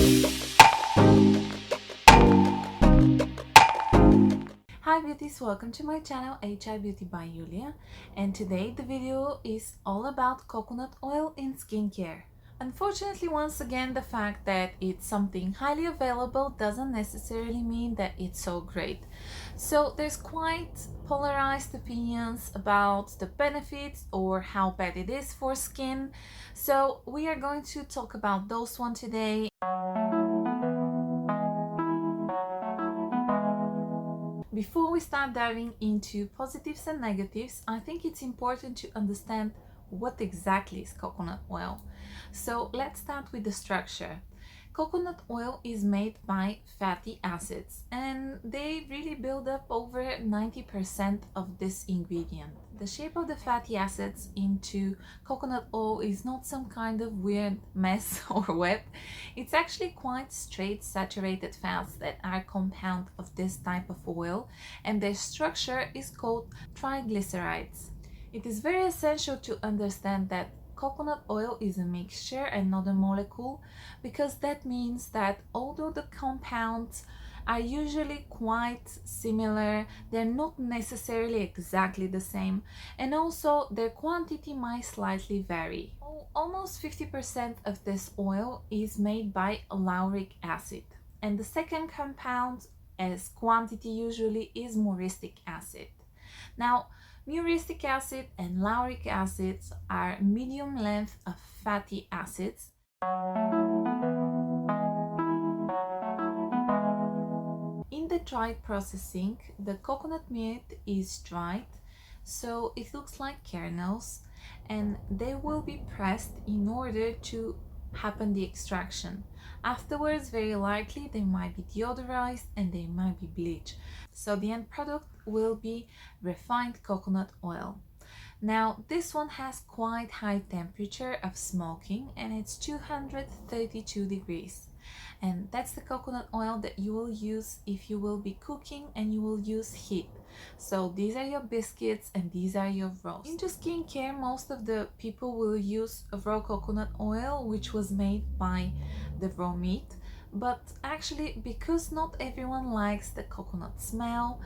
Hi beauties, welcome to my channel H.ealthy by Yulia, and today the video is all about coconut oil in skincare. Unfortunately, once again, the fact that it's something highly available doesn't necessarily mean that it's so great. So there's quite polarized opinions about the benefits or how bad it is for skin. So we are going to talk about those one today. Before we start diving into positives and negatives, I think it's important to understand what exactly is coconut oil. So let's start with the structure. Coconut oil is made by fatty acids and they really build up over 90% of this ingredient. The shape of the fatty acids into coconut oil is not some kind of weird mess or web. It's actually quite straight saturated fats that are compound of this type of oil, and their structure is called triglycerides. It is very essential to understand that coconut oil is a mixture and not a molecule, because that means that although the compounds are usually quite similar, they're not necessarily exactly the same, and also their quantity might slightly vary. Almost 50% of this oil is made by lauric acid, and the second compound as quantity usually is muriatic acid. Now, muriatic acid and lauric acids are medium length of fatty acids. In the dry processing, the coconut meat is dried, so it looks like kernels, and they will be pressed in order to happen the extraction. Afterwards, very likely they might be deodorized and they might be bleached. So the end product will be refined coconut oil. Now this one has quite high temperature of smoking and it's 232 degrees. And that's the coconut oil that you will use if you will be cooking and you will use heat. So these are your biscuits and these are your roast. Into skincare, most of the people will use raw coconut oil, which was made by the raw meat. But actually, because not everyone likes the coconut smell,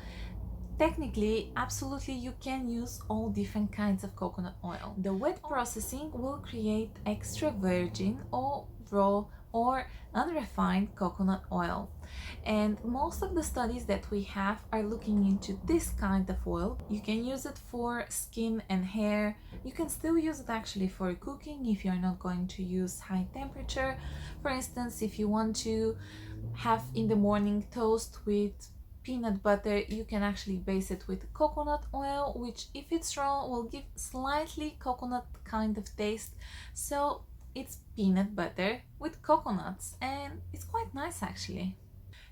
technically, absolutely, you can use all different kinds of coconut oil. The wet processing will create extra virgin or raw or unrefined coconut oil. And most of the studies that we have are looking into this kind of oil. You can use it for skin and hair. You can still use it actually for cooking if you're not going to use high temperature. For instance, if you want to have in the morning toast with peanut butter, you can actually base it with coconut oil, which if it's raw will give slightly coconut kind of taste. So it's peanut butter with coconuts and it's quite nice actually.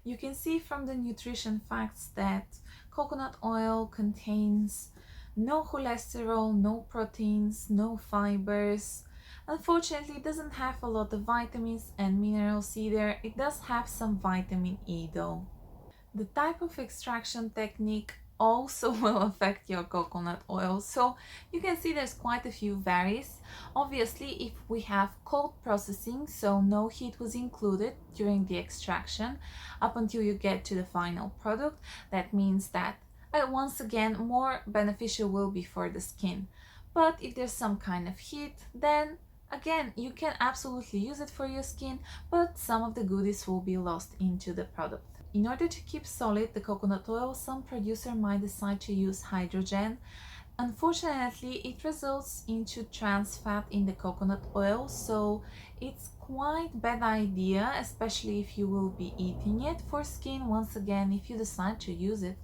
You can see from the nutrition facts that coconut oil contains no cholesterol, no proteins, no fibers. Unfortunately, it doesn't have a lot of vitamins and minerals either. It does have some vitamin E though. The type of extraction technique also will affect your coconut oil, so you can see there's quite a few varies. Obviously, if we have cold processing, so no heat was included during the extraction up until you get to the final product, that means that once again more beneficial will be for the skin. But if there's some kind of heat, then again you can absolutely use it for your skin, but some of the goodies will be lost into the product. In order to keep solid the coconut oil, some producer might decide to use hydrogen. Unfortunately, it results into trans fat in the coconut oil, so it's quite bad idea, especially if you will be eating it. For skin, once again, if you decide to use it,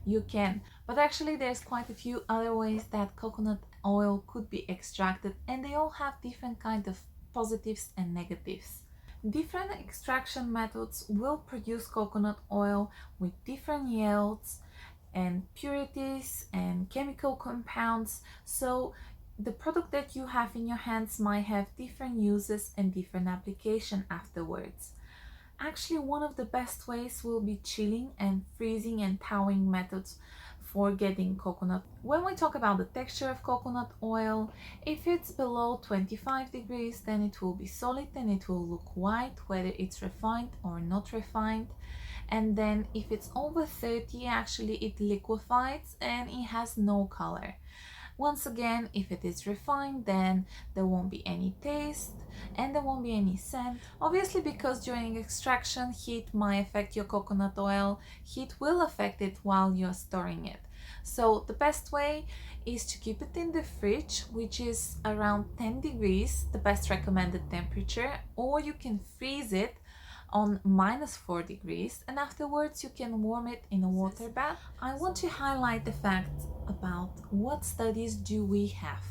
you can. But actually, there's quite a few other ways that coconut oil could be extracted, and they all have different kind of positives and negatives. Different extraction methods will produce coconut oil with different yields and purities and chemical compounds, so the product that you have in your hands might have different uses and different application afterwards. Actually, one of the best ways will be chilling and freezing and thawing methods for getting coconut. When we talk about the texture of coconut oil, if it's below 25 degrees, then it will be solid and it will look white, whether it's refined or not refined. And then if it's over 30, actually it liquefies and it has no color. Once again, if it is refined, then there won't be any taste and there won't be any scent. Obviously, because during extraction, heat might affect your coconut oil, heat will affect it while you're storing it. So the best way is to keep it in the fridge, which is around 10 degrees, the best recommended temperature, or you can freeze it on -4 degrees, and afterwards you can warm it in a water bath. I want to highlight the fact about what studies do we have.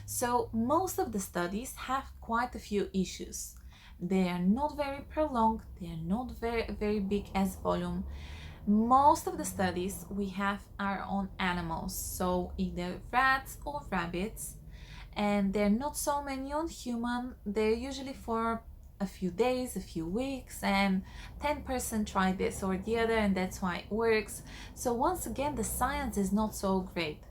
So most of the studies have quite a few issues. They are not very prolonged, they are not very big as volume. Most of the studies we have are on animals, so either rats or rabbits, and they're not so many on human. They're usually for a few days, a few weeks, and 10% try this or the other, and that's why it works. So once again, the science is not so great.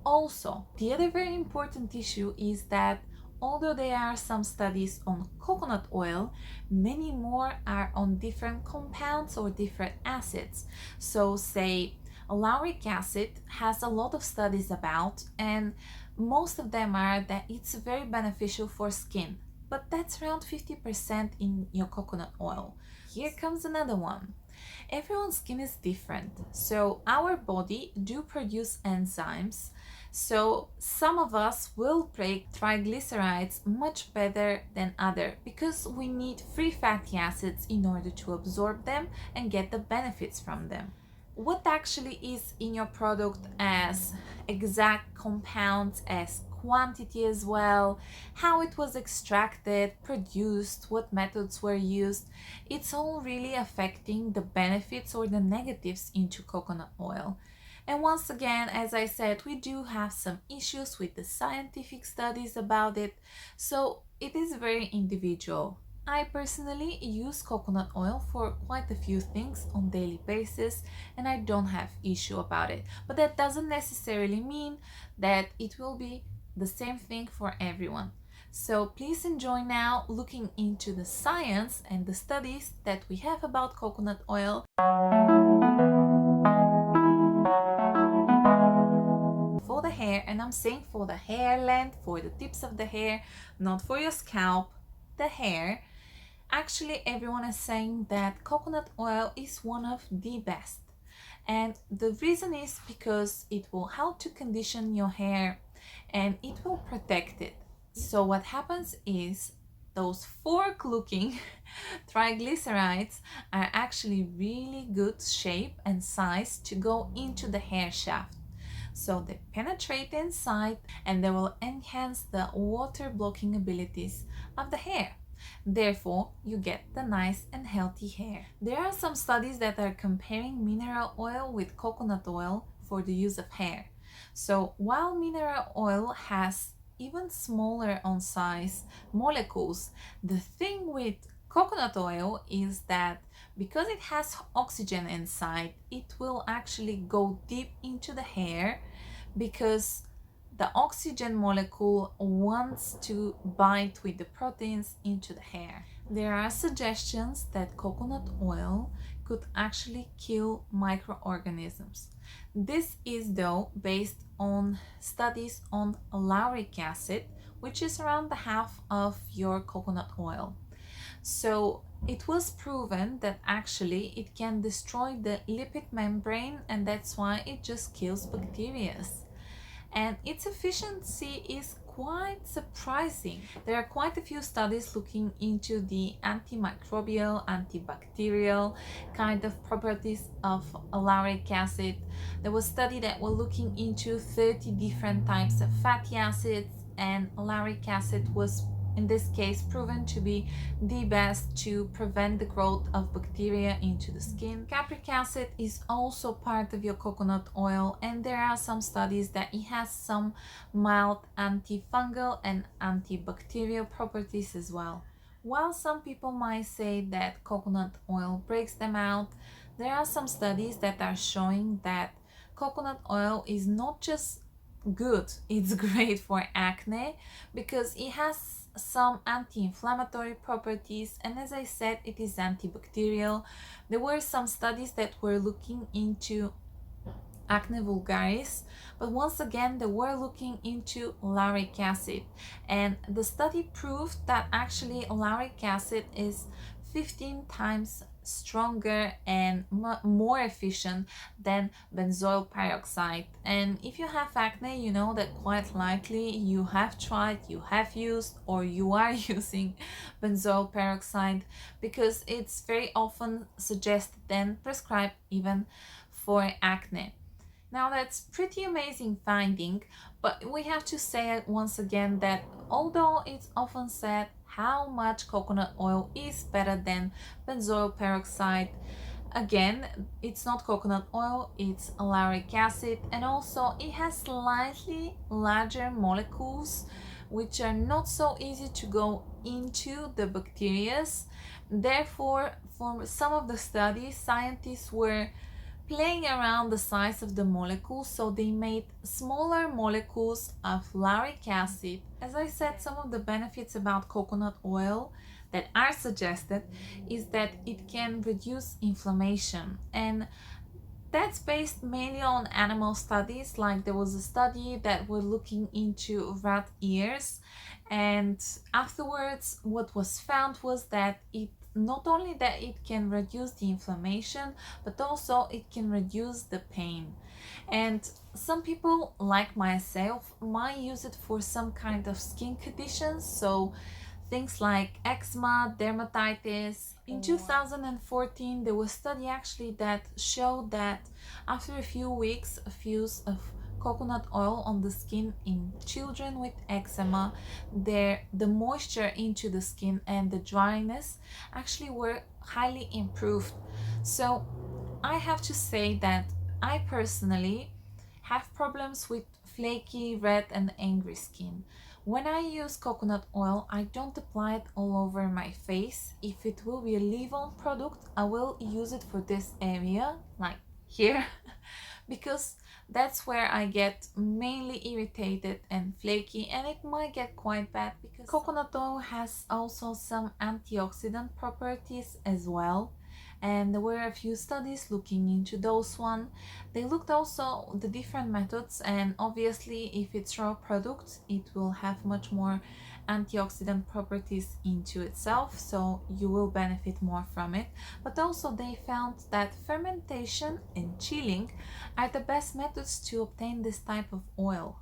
Also, the other very important issue is that although there are some studies on coconut oil, many more are on different compounds or different acids. So say lauric acid has a lot of studies about, and most of them are that it's very beneficial for skin, but that's around 50% in your coconut oil. Here comes another one. Everyone's skin is different, so our body do produce enzymes. So some of us will break triglycerides much better than other because we need free fatty acids in order to absorb them and get the benefits from them. What actually is in your product as exact compounds, as quantity as well, how it was extracted, produced, what methods were used, it's all really affecting the benefits or the negatives into coconut oil. And once again, as I said, we do have some issues with the scientific studies about it, so it is very individual. I personally use coconut oil for quite a few things on daily basis and I don't have issue about it. But that doesn't necessarily mean that it will be the same thing for everyone. So please enjoy now looking into the science and the studies that we have about coconut oil. For the hair, and I'm saying for the hair length, for the tips of the hair, not for your scalp, the hair. Actually, everyone is saying that coconut oil is one of the best. And the reason is because it will help to condition your hair and it will protect it. So what happens is those fork looking triglycerides are actually really good shape and size to go into the hair shaft. So they penetrate inside and they will enhance the water blocking abilities of the hair. Therefore, you get the nice and healthy hair. There are some studies that are comparing mineral oil with coconut oil for the use of hair. So while mineral oil has even smaller on size molecules, the thing with coconut oil is that because it has oxygen inside, it will actually go deep into the hair because the oxygen molecule wants to bind with the proteins into the hair. There are suggestions that coconut oil could actually kill microorganisms. This is though based on studies on lauric acid, which is around the half of your coconut oil. So it was proven that actually it can destroy the lipid membrane and that's why it just kills bacteria. And its efficiency is quite surprising. There are quite a few studies looking into the antimicrobial, antibacterial kind of properties of lauric acid. There was a study that were looking into 30 different types of fatty acids, and lauric acid was in this case proven to be the best to prevent the growth of bacteria into the skin. Capric acid is also part of your coconut oil, and there are some studies that it has some mild antifungal and antibacterial properties as well. While some people might say that coconut oil breaks them out, there are some studies that are showing that coconut oil is not just good, it's great for acne because it has some anti-inflammatory properties, and as I said, it is antibacterial. There were some studies that were looking into acne vulgaris, but once again they were looking into lauric acid, and the study proved that actually lauric acid is 15 times stronger and more efficient than benzoyl peroxide. And if you have acne, you know that quite likely you have tried, you have used, or you are using benzoyl peroxide, because it's very often suggested and prescribed even for acne. Now that's pretty amazing finding, but we have to say it once again that although it's often said how much coconut oil is better than benzoyl peroxide, again, it's not coconut oil, it's lauric acid, and also it has slightly larger molecules which are not so easy to go into the bacteria. Therefore, for some of the studies, scientists were playing around the size of the molecules, so they made smaller molecules of lauric acid. As I said, some of the benefits about coconut oil that are suggested is that it can reduce inflammation, and that's based mainly on animal studies. Like there was a study that were looking into rat ears, and afterwards what was found was that it not only that it can reduce the inflammation, but also it can reduce the pain. And some people like myself might use it for some kind of skin conditions, so things like eczema, dermatitis. In 2014, there was a study actually that showed that after a few weeks of use of coconut oil on the skin in children with eczema, the moisture into the skin and the dryness actually were highly improved. So I have to say that I personally have problems with flaky, red and angry skin. When I use coconut oil, I don't apply it all over my face. If it will be a leave-on product, I will use it for this area, like here, because that's where I get mainly irritated and flaky, and it might get quite bad because coconut oil has also some antioxidant properties as well. And there were a few studies looking into those one. They looked also the different methods, and obviously if it's raw product it will have much more antioxidant properties into itself, so you will benefit more from it. But also they found that fermentation and chilling are the best methods to obtain this type of oil.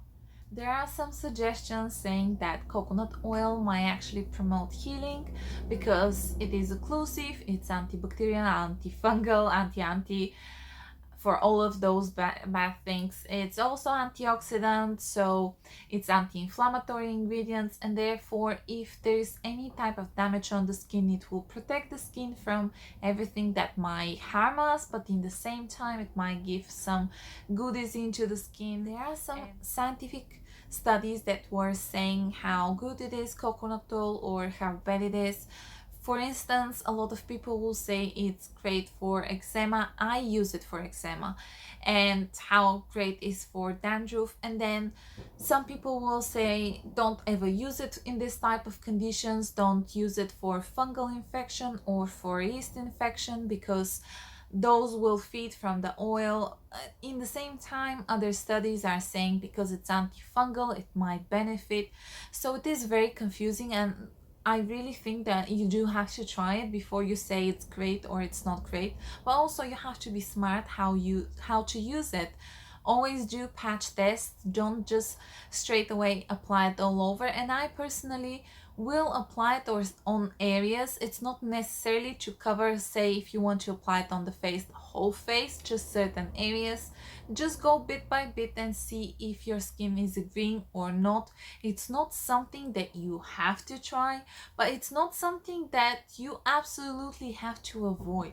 There are some suggestions saying that coconut oil might actually promote healing because it is occlusive, it's antibacterial, antifungal, anti for all of those bad things. It's also antioxidant, so it's anti-inflammatory ingredients, and therefore if there's any type of damage on the skin, it will protect the skin from everything that might harm us, but in the same time it might give some goodies into the skin. There are some scientific studies that were saying how good it is, coconut oil, or how bad it is. For instance, a lot of people will say it's great for eczema. I use it for eczema, and how great is for dandruff. And then some people will say don't ever use it in this type of conditions. Don't use it for fungal infection or for yeast infection because those will feed from the oil. In the same time, other studies are saying because it's antifungal, it might benefit. So it is very confusing, and I really think that you do have to try it before you say it's great or it's not great. But also you have to be smart how to use it. Always do patch tests. Don't just straight away apply it all over. And I personally will apply it on areas. It's not necessarily to cover, say if you want to apply it on the face, the whole face, just certain areas. Just go bit by bit and see if your skin is agreeing or not. It's not something that you have to try, but it's not something that you absolutely have to avoid.